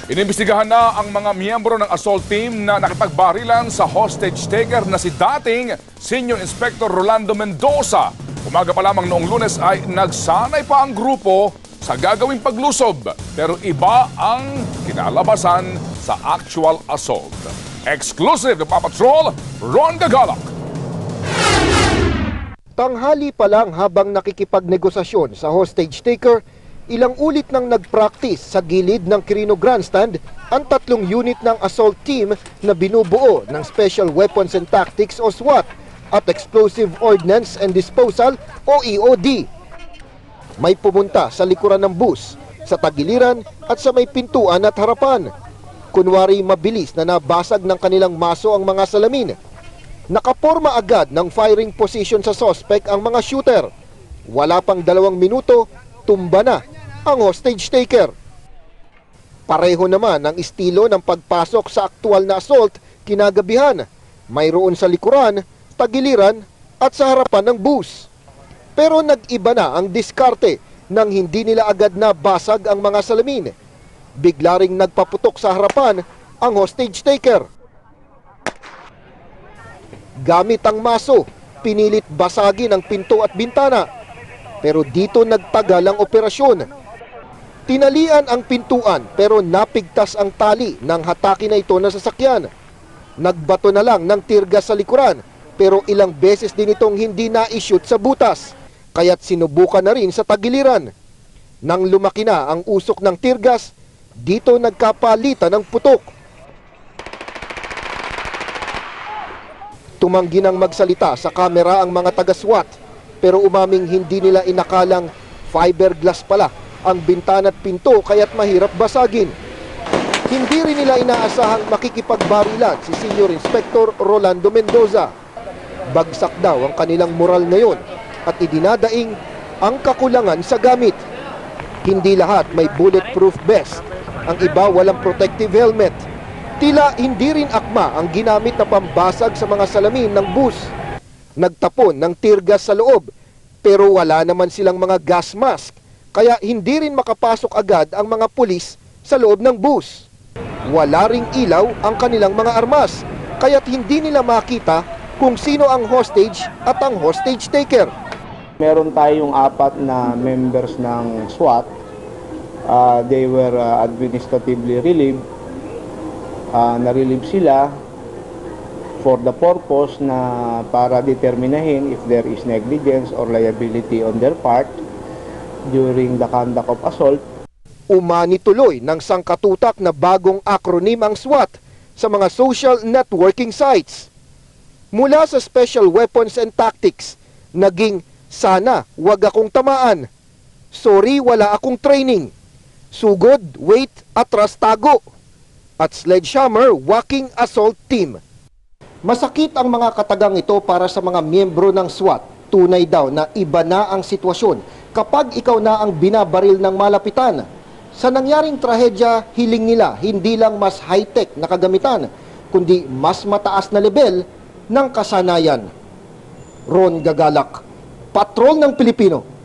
Inimbestigahan na ang mga miyembro ng assault team na nakipagbarilan sa hostage taker na si dating Senior Inspector Rolando Mendoza. Umaga pa lamang noong Lunes ay nagsanay pa ang grupo sa gagawing paglusob, pero iba ang kinalabasan sa actual assault. Exclusive na Papatrol, Ron Gagalak. Tanghali pa lang habang nakikipagnegosasyon sa hostage taker, ilang ulit nang nag-practice sa gilid ng Quirino Grandstand ang 3 unit ng assault team na binubuo ng Special Weapons and Tactics o SWAT at Explosive Ordnance and Disposal o EOD. May pumunta sa likuran ng bus, sa tagiliran at sa may pintuan at harapan. Kunwari mabilis na nabasag ng kanilang maso ang mga salamin. Nakaporma agad ng firing position sa suspect ang mga shooter. Wala pang 2 minuto, tumba na ang hostage taker. Pareho naman ang estilo ng pagpasok sa aktual na assault kinagabihan. Mayroon sa likuran, tagiliran at sa harapan ng bus. Pero nag-iba na ang diskarte nang hindi nila agad na basag ang mga salamin. Bigla ring nagpaputok sa harapan ang hostage taker. Gamit ang maso, pinilit basagin ang pinto at bintana. Pero dito nagtagal ang operasyon. Tinalian ang pintuan pero napigtas ang tali ng hatake na ito na sasakyan. Nagbato na lang ng tirgas sa likuran pero ilang beses din itong hindi na-shoot sa butas. Kaya't sinubukan na rin sa tagiliran. Nang lumaki na ang usok ng tirgas, dito nagkapalitan ng putok. Tumanggi nang magsalita sa kamera ang mga taga-SWAT pero umaming hindi nila inakalang fiberglass pala ang bintana at pinto kaya't mahirap basagin. Hindi rin nila inaasahang makikipagbarilan si Senior Inspector Rolando Mendoza. Bagsak daw ang kanilang moral ngayon at idinadaing ang kakulangan sa gamit. Hindi lahat may bulletproof vest. Ang iba walang protective helmet. Tila hindi rin akma ang ginamit na pambasag sa mga salamin ng bus. Nagtapon ng tear gas sa loob pero wala naman silang mga gas mask. Kaya hindi rin makapasok agad ang mga pulis sa loob ng bus. Wala ring ilaw ang kanilang mga armas, kaya't hindi nila makita kung sino ang hostage at ang hostage taker. Meron tayong 4 na members ng SWAT. They were administratively relieved. Na-relieve sila for the purpose na para determinahin if there is negligence or liability on their part during the conduct of assault. Umani tuloy ng sangkatutak na bagong acronym ang SWAT sa mga social networking sites. Mula sa Special Weapons and Tactics, naging sana wag akong tamaan. Sorry wala akong training. Sugod, wait, atras tago. At sledgehammer walking assault team. Masakit ang mga katagang ito para sa mga miyembro ng SWAT. Tunay daw na iba na ang sitwasyon kapag ikaw na ang binabaril ng malapitan. Sa nangyaring trahedya, hiling nila hindi lang mas high-tech na kagamitan, kundi mas mataas na level ng kasanayan. Ron Gagalak, Patrol ng Pilipino.